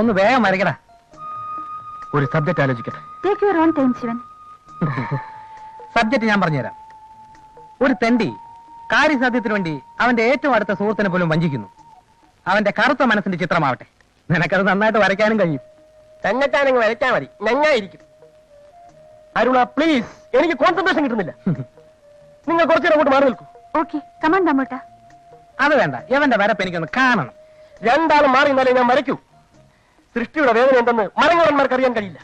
ഒന്ന് വേഗം വരയ്ക്കടാ. ഒരു സബ്ജക്റ്റ് ആലോചിക്കട്ടെ. സബ്ജക്റ്റ് ഞാൻ പറഞ്ഞുതരാം. ഒരു തെണ്ടി കാര്യസാധ്യത്തിന് വേണ്ടി അവന്റെ ഏറ്റവും അടുത്ത സുഹൃത്തിനെ പോലും വഞ്ചിക്കുന്നു. അവന്റെ കറുത്ത മനസ്സിന്റെ ചിത്രമാവട്ടെ. നിനക്കത് നന്നായിട്ട് വരയ്ക്കാനും കഴിയും. തന്നെത്താനങ്ങ് വരയ്ക്കാൻ മതി, നന്നായിരിക്കും. അരുണ പ്ലീസ്, എനിക്ക് കോൺസെൻട്രേഷൻ കിട്ടുന്നില്ല. നിങ്ങൾ കുറച്ചു നേരം അങ്ങോട്ട് മാറി നിൽക്കൂ. അത് വേണ്ട, ഇവന്റെ വരപ്പ് എനിക്കൊന്ന് കാണണം. രണ്ടാളും മാറി നിന്നാലേ ഞാൻ വരയ്ക്കൂ. സൃഷ്ടിയുടെ വേദന എന്തെന്ന് മറങ്ങുവന്മാർക്ക് അറിയാൻ കഴിയില്ല.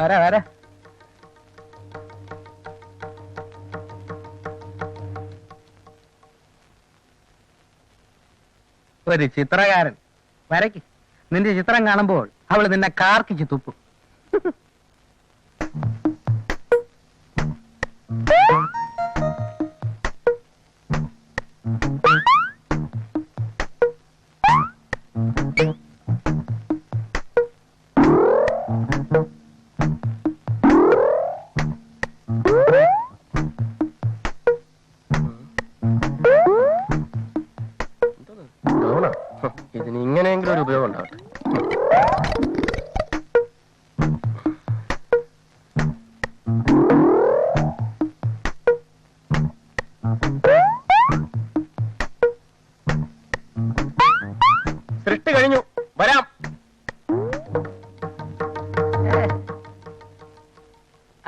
വരാ വരാ. ഒരു ചിത്രകാരൻ വരയ്ക്ക്. നിന്റെ ചിത്രം കാണുമ്പോൾ അവള് നിന്നെ കാർക്കിച്ച് തുപ്പും. ഇതിന് ഇങ്ങനെയെങ്കിലും ഒരു ഉപയോഗം ഉണ്ടാവട്ടെ. സൃഷ്ടി കഴിഞ്ഞു, വരാം.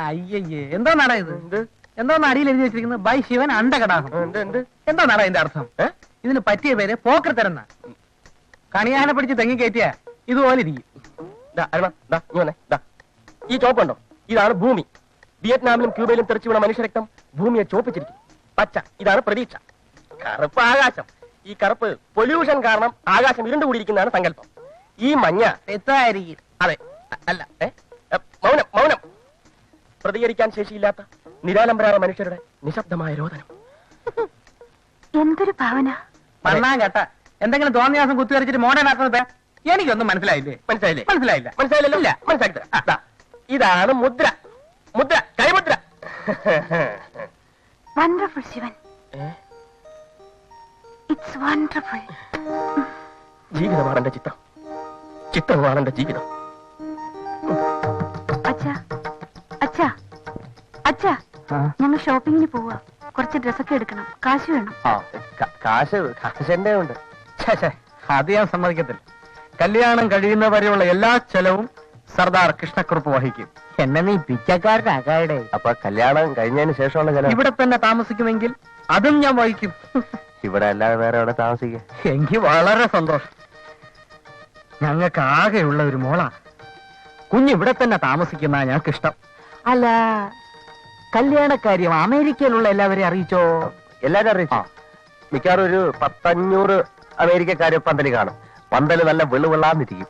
അയ്യയ്യേ, എന്തോ നാടാ ഇത്? എന്തോന്ന് അടിയിൽ എഴുതി വെച്ചിരിക്കുന്നത്? ബൈ ശിവൻ അണ്ടകടാഹം. എന്തോ നാടാ ഇതിന്റെ അർത്ഥം? ഇതിന് പറ്റിയ പേര് പോക്കർത്തരെന്ന. കണിയാനെ പിടിച്ച് തെങ്ങി കയറ്റിയ ഇതുപോലെ ഇരിക്കും. ഈ ചോപ്പുണ്ടോ? ഇതാണ് ഭൂമി. വിയറ്റ്നാമിലും ക്യൂബയിലും തെറിച്ചു വീണ മനുഷ്യരക്തം ഭൂമിയെ ചോപ്പിച്ചിരിക്കും. പച്ച, ഇതാണ് പ്രതീക്ഷ. കറുപ്പ് ആകാശം. ഈ കറുപ്പ് പൊല്യൂഷൻ കാരണം ആകാശം ഇരുണ്ടുകൂടിയിരിക്കുന്നതാണ് സങ്കല്പം. ഈ മഞ്ഞ തെറ്റായിരിക്കും. അതെ, അല്ല, മൗനം മൗനം. പ്രതികരിക്കാൻ ശേഷിയില്ലാത്ത നിരാലംബരായ മനുഷ്യരുടെ നിശബ്ദമായ രോദനം. എന്തൊരു ഭാവന. മണ്ണാൻ കേട്ട എന്തെങ്കിലും തോന്നിയാസം കുത്തിവരച്ചിട്ട് മോഡേൺ ആക്കുന്നത് എനിക്കൊന്നും മനസ്സിലായില്ലേ? മനസ്സിലായില്ലേ? മനസ്സിലായില്ല. മനസ്സിലായില്ലല്ലോ? ഇല്ല, മനസ്സിലാക്കി. ഇതാണ് മുദ്ര. മുദ്ര, കൈമുദ്ര. വണ്ടർഫുൾ ശിവൻ. It's wonderful. ജീവിതമാണ് എന്റെ ചിത്രം, ചിത്രമാണ് എന്റെ ജീവിതം. അച്ഛാ, അച്ഛാ, അച്ഛാ, ഞങ്ങൾ ഷോപ്പിങ്ങിന് പോവാ. കുറച്ച് ഡ്രസ്സൊക്കെ എടുക്കണം, കാശ് വേണം. കാശ് എന്റെ ഉണ്ട്. അത് ഞാൻ സമ്മതിക്കത്തില്ല. കല്യാണം കഴിയുന്നവരെയുള്ള എല്ലാ ചെലവും സർദാർ കൃഷ്ണക്കുറുപ്പ് വഹിക്കും. എന്നെ നീ പിച്ചക്കാരനാകാടെ. അപ്പൊ കല്യാണം കഴിഞ്ഞതിന് ശേഷമുള്ള ചെലവ് ഇവിടെ തന്നെ താമസിക്കുമെങ്കിൽ അതും ഞാൻ വഹിക്കും. ഇവിടെ അല്ലാതെ വേറെ എവിടെ താമസിക്കുക? എനിക്ക് വളരെ സന്തോഷം. ഞങ്ങൾക്ക് ആകെയുള്ള ഒരു മോളാ. കുഞ്ഞിവിടെ തന്നെ താമസിക്കുന്ന ഞങ്ങൾക്ക് ഇഷ്ടം. അല്ല, കല്യാണക്കാര്യം അമേരിക്കയിലുള്ള എല്ലാവരെയും അറിയിച്ചോ? എല്ലാരും അറിയിച്ചോ? മിക്കവാറും ഒരു 100-500 അമേരിക്കക്കാര് പന്തല് കാണും. പന്തല് നല്ല വെളുവെള്ളാന്നിരിക്കും.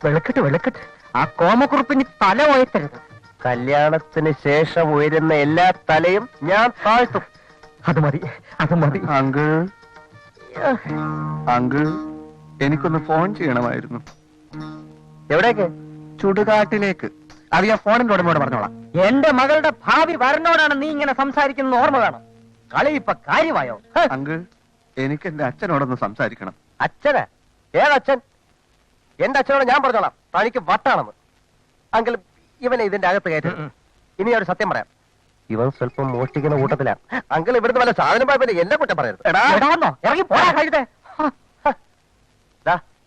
വെളുക്കട്ട് വെളുക്കട്ട്. ആ കോമക്കുറുപ്പിന് തല ഉയർത്തരുത്. കല്യാണത്തിന് ശേഷം ഉയരുന്ന എല്ലാ തലയും ഞാൻ താഴ്ത്തും. അത് മതി, അത് മതി. അങ്കിൾ, അങ്കിൾ, എനിക്കൊന്ന് ഫോൺ ചെയ്യണമായിരുന്നു. എവിടേക്ക്? ചുടുകാട്ടിലേക്ക്. അത് ഞാൻ ഫോണിന്റെ ഉടമയോട് പറഞ്ഞോളാം. എന്റെ മകളുടെ ഭാവി വരനോടാണ് നീ ഇങ്ങനെ സംസാരിക്കുന്നത്, ഓർമ്മ വേണം. കളി ഇപ്പൊ കാര്യമായോ? അങ്കിൾ, എനിക്ക് എന്റെ അച്ഛനോടൊന്ന് സംസാരിക്കണം. അച്ഛന്? ഏതച്ഛൻ? എന്റെ അച്ഛനോട് ഞാൻ പറഞ്ഞോളാം, തനിക്ക് വട്ടാണെന്ന്. അങ്കിൾ, ഇവനെ ഇതിന്റെ അകത്ത് കയറ്റി. ഇനി ഒരു സത്യം പറയാം, ഇവൻ സ്വല്പം മോഷ്ടിക്കുന്ന കൂട്ടത്തിലാണ്. അങ്കിൾ, ഇവിടുന്ന് വല്ല സാധനം പോയപ്പോ എന്നെ കുറ്റം പറയരുത്. ഇറങ്ങി പോരാ കഴുതേ.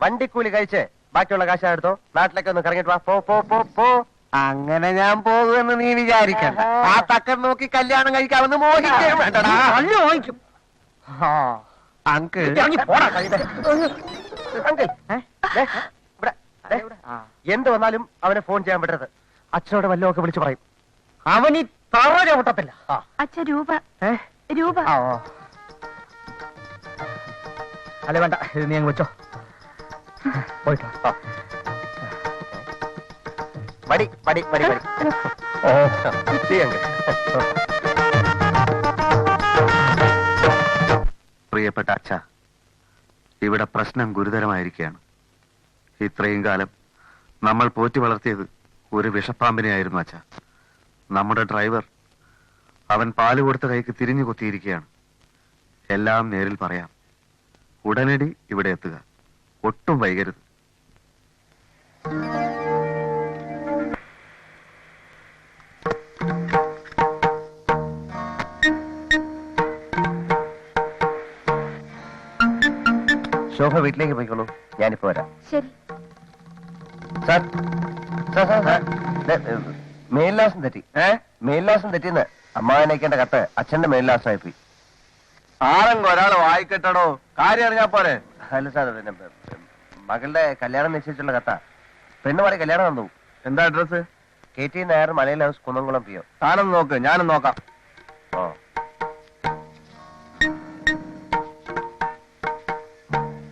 വണ്ടിക്കൂലി കഴിച്ച് ബാക്കിയുള്ള കാശ് എടുത്തോ, നാട്ടിലേക്ക് ഒന്ന് കറങ്ങിട്ട് വാ. പോ പോ പോ പോ. അങ്ങനെ ഞാൻ പോകുമെന്ന് നീ വിചാരിക്കണ്ട. ആ തക്കൻ നോക്കി കല്യാണം കഴിക്കാമെന്ന് മോഹിക്കുകയും വേണ്ടടാ. വാങ്ങിക്കും. അങ്കിൾ, ഇറങ്ങി പോടാ കഴുതേ. അങ്കിൾ, എന്ത് വന്നാലും അവനെ ഫോൺ ചെയ്യാൻ വിടരുത്. അച്ഛനോട് വല്ലതൊക്കെ വിളിച്ചു പറയും. അവൻ ഈ തറ ചവിട്ടത്തില്ല. അച്ഛ രൂപ, രൂപ. അല്ല വേണ്ട, ഇത് നീ അങ്ങ് വെച്ചോ. പോയിട്ടോ. മടി മടി മടി മടി. പ്രിയപ്പെട്ട അച്ഛ, ഇവിടെ പ്രശ്നം ഗുരുതരമായിരിക്കുകയാണ്. ഇത്രയും കാലം നമ്മൾ പോറ്റി വളർത്തിയത് ഒരു വിഷപ്പാമ്പിനെയായിരുന്നു അച്ഛ. നമ്മുടെ ഡ്രൈവർ, അവൻ പാല് കൊടുത്ത കൈക്ക് തിരിഞ്ഞു കൊത്തിയിരിക്കുകയാണ്. എല്ലാം നേരിൽ പറയാം. ഉടനടി ഇവിടെ എത്തുക. ഒട്ടും വൈകരുത്. ശോഭ വീട്ടിലേക്ക് പോയിക്കോളൂ, ഞാനിപ്പോ വരാം. ശരി. സാർ സാർ സാർ സാർ മേൽലാസം തെറ്റി. മേൽലാസം തെറ്റിന്ന് അമ്മാവനയക്കേണ്ട കത്ത് അച്ഛന്റെ മേൽലാസമായി പോയി. ആരെങ്കിലും ഒരാൾ വായിക്കട്ടോ, കാര്യം അറിഞ്ഞാ പോരെ. അല്ല സാർ, പിന്നെ മകളുടെ കല്യാണം നിശ്ചയിച്ചുള്ള കത്താ. പെണ്ണുപാടി കല്യാണം വന്നു. എന്താ അഡ്രസ്? KT നായർ, മലയിൽ ഹൗസ്, കുന്നംകുളം PO. താനൊന്ന് നോക്ക്, ഞാനും നോക്കാം. ഓ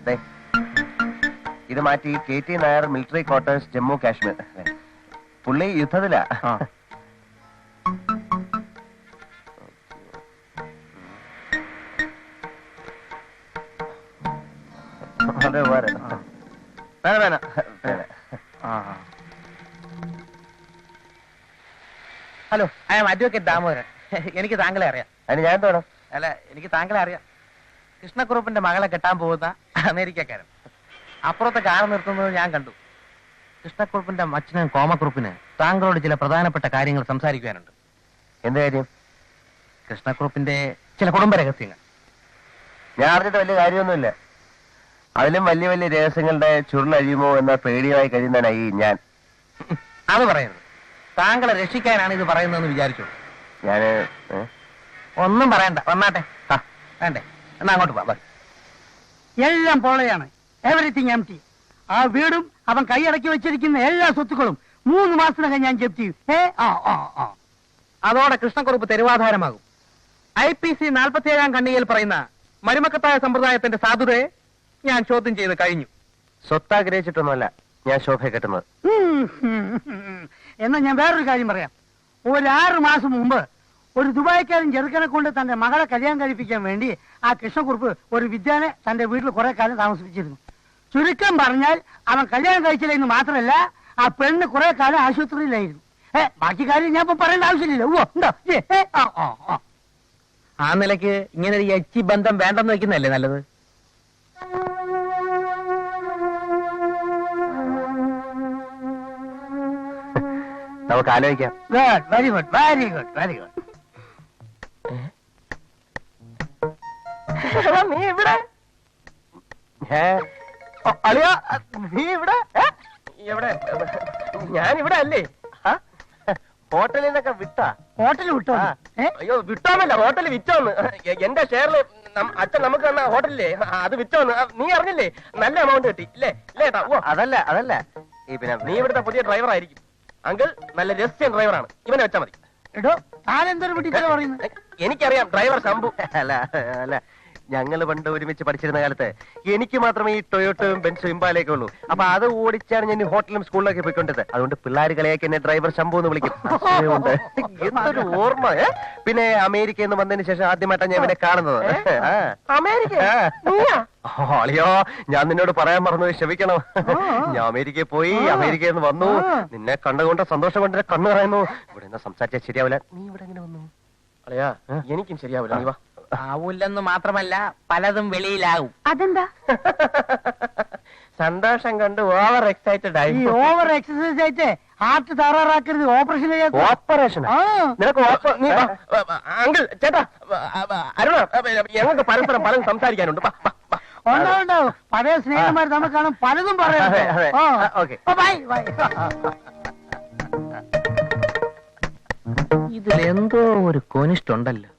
ദേ, ഇത് മാറ്റി KT Nair, military quarters, Jammu Kashmir. പുള്ളി യുദ്ധത്തിലാ. ആ. അതെ, വേറെ വേന. Hello, I am advocate Damodaran. എനിക്ക് താങ്കളെ അറിയാം. അതിന് ഞാൻ വേണം. അല്ല, എനിക്ക് താങ്കളെ അറിയാം. കൃഷ്ണക്കുറുപ്പിന്റെ മകളെ കെട്ടാൻ പോകുന്ന അമേരിക്കക്കാരൻ. അപ്പുറത്തെ കാർ നിർത്തുന്നത് ഞാൻ കണ്ടു. കൃഷ്ണക്കുറുപ്പിന്റെ അച്ഛനും കോമക്കുറുപ്പിന് താങ്കളോട് ചില പ്രധാനപ്പെട്ട കാര്യങ്ങൾ സംസാരിക്കുവാനുണ്ട്. എന്ത് കാര്യം? കൃഷ്ണക്കുറുപ്പിന്റെ ചില കുടുംബ രഹസ്യങ്ങൾ. ഞാൻ അറിഞ്ഞിട്ട് വലിയ കാര്യമൊന്നുമില്ല. അതിലും വലിയ വലിയ രഹസ്യങ്ങളുടെ ചുരുളഴിയുമോ എന്ന പേടിയായി കഴിയുന്നതിനായി ഞാൻ. അത് പറയരുത്. താങ്കളെ രക്ഷിക്കാനാണ് ഇത് പറയുന്നതെന്ന് വിചാരിച്ചു. ഞാന് ഒന്നും പറയണ്ട, വന്നാട്ടെ. വേണ്ടേ? എന്നാ അങ്ങോട്ട് പോവാ. എല്ലാം പോളയാണ്. എവറിത്തിങ് എംറ്റി. ആ വീടും അവൻ കൈയടക്കി വെച്ചിരിക്കുന്ന എല്ലാ സ്വത്തുക്കളും 3 മാസത്തിനകം ഞാൻ ജപ്തി ചെയ്യും. അതോടെ കൃഷ്ണക്കുറുപ്പ് തെരുവാധാരമാകും. IPC 47 ഖണ്ഡികയിൽ പറയുന്ന മരുമക്കത്തായ സമ്പ്രദായത്തിന്റെ സാധുതയെ ഞാൻ ചോദ്യം ചെയ്ത് കഴിഞ്ഞു. സ്വത്താഗ്രഹിച്ചിട്ടൊന്നുമല്ല ഞാൻ ശോഭയെ കെട്ടുന്നത്. എന്നാ ഞാൻ വേറൊരു കാര്യം പറയാം. ഒരു 6 മാസം മുമ്പ് ഒരു ദുബായ്ക്കാരൻ ചെറുക്കനെ കൊണ്ട് തന്റെ മകളെ കല്യാണം കഴിപ്പിക്കാൻ വേണ്ടി ആ കൃഷ്ണക്കുറുപ്പ് ഒരു വിദ്യാനെ തന്റെ വീട്ടിൽ കുറെ കാലം താമസിപ്പിച്ചിരുന്നു. ചുരുക്കം പറഞ്ഞാൽ അവൻ കല്യാണം കഴിച്ചില്ലെന്ന് മാത്രമല്ല, ആ പെണ്ണ് കുറെ കാലം ആശുപത്രിയിലായിരുന്നു. ബാക്കി കാര്യം ഞാൻ ഇപ്പൊ പറയേണ്ട ആവശ്യമില്ല. ഉണ്ടോ? ആ നിലയ്ക്ക് ഇങ്ങനെ ഒരു യച്ചി ബന്ധം വേണ്ടെന്ന് വെക്കുന്നതല്ലേ നല്ലത്? നമുക്ക് ആലോചിക്കാം. Good, very good, very good, very good. നീ ഇവിടെ അളിയ, നീ ഇവിടെ എവിടെ? ഞാനിവിടെ അല്ലേ? ഹോട്ടലിൽ നിന്നൊക്കെ വിട്ടാ? ഹോട്ടൽ വിട്ടോ? അയ്യോ, വിട്ടോന്നല്ല, ഹോട്ടലിൽ വിറ്റോന്ന്. എന്റെ ഷെയറില് അച്ഛൻ നമുക്ക് തന്ന ഹോട്ടലില്ലേ, അത് വിറ്റോന്ന്. നീ അറിഞ്ഞില്ലേ? നല്ല എമൗണ്ട് കിട്ടി ഇല്ലേ? ഇല്ലേട്ടാ? ഓ, അതല്ല അതല്ല, പിന്നെ നീ ഇവിടുത്തെ പുതിയ ഡ്രൈവർ ആയിരിക്കും. അങ്കിൾ നല്ല രഹസ്യം ഡ്രൈവറാണ്, ഇവനെ വെച്ചാ മതി. എടോ, താനെന്തൊരു പിടിച്ചാ പറയുന്നത്? എനിക്കറിയാം, ഡ്രൈവർ ശംഭു. അല്ല അല്ല, ഞങ്ങൾ പണ്ട് ഒരുമിച്ച് പഠിച്ചിരുന്ന കാലത്ത് എനിക്ക് മാത്രമേ ഈ ടൊയോട്ടയും ബെൻസും ഇമ്പാലയൊക്കെ ഉള്ളൂ. അപ്പൊ അത് ഓടിച്ചാണ് ഞാൻ ഹോട്ടലും സ്കൂളിലൊക്കെ പോയിക്കൊണ്ടത്. അതുകൊണ്ട് പിള്ളേർ കളിയാക്കി എന്നെ ഡ്രൈവർ ശംഭു എന്ന് വിളിക്കും. എന്തൊരു ഓർമ്മ. പിന്നെ അമേരിക്കയിൽ നിന്ന് വന്നതിന് ശേഷം ആദ്യമായിട്ടാണ് ഞാൻ ഇവനെ കാണുന്നത്. അമേരിക്ക? അളിയോ, ഞാൻ നിന്നോട് പറയാൻ മറന്നു, ക്ഷമിക്കണം. ഞാൻ അമേരിക്കയിൽ പോയി, അമേരിക്കയിൽ നിന്ന് വന്നു. നിന്നെ കണ്ടുകൊണ്ട് സന്തോഷം കൊണ്ട് കണ്ണു പറയുന്നു. ഇവിടെ നിന്ന് സംസാരിച്ചാൽ ശരിയാവില്ല. നീ ഇവിടെ എങ്ങനെ വന്നു? അളിയാ, എനിക്കും ശരിയാവില്ല. നീ വാ. ആവൂല്ലെന്ന് മാത്രമല്ല, പലതും വെളിയിലാവും. അതെന്താ? സന്തോഷം കണ്ട് ഓവർ എക്സൈറ്റഡ് ആയി. ഈ ഓവർ എക്സസൈസ് ആയിട്ട് ഹാർട്ട് തകരാറാക്കരുത്. Operation operation? നിനക്ക് അങ്കിൾ, ചേട്ടാ, അരുണ, ഞങ്ങൾക്ക് പരസ്പരം പലതും സംസാരിക്കാനുണ്ട്. ഉണ്ടാവും. പഴയ സ്നേഹന്മാർ നമുക്ക് കാണും, പലതും പറയാം. ഇതിലെന്തോ ഒരു കോനിഷ്ടുണ്ടല്ലോ.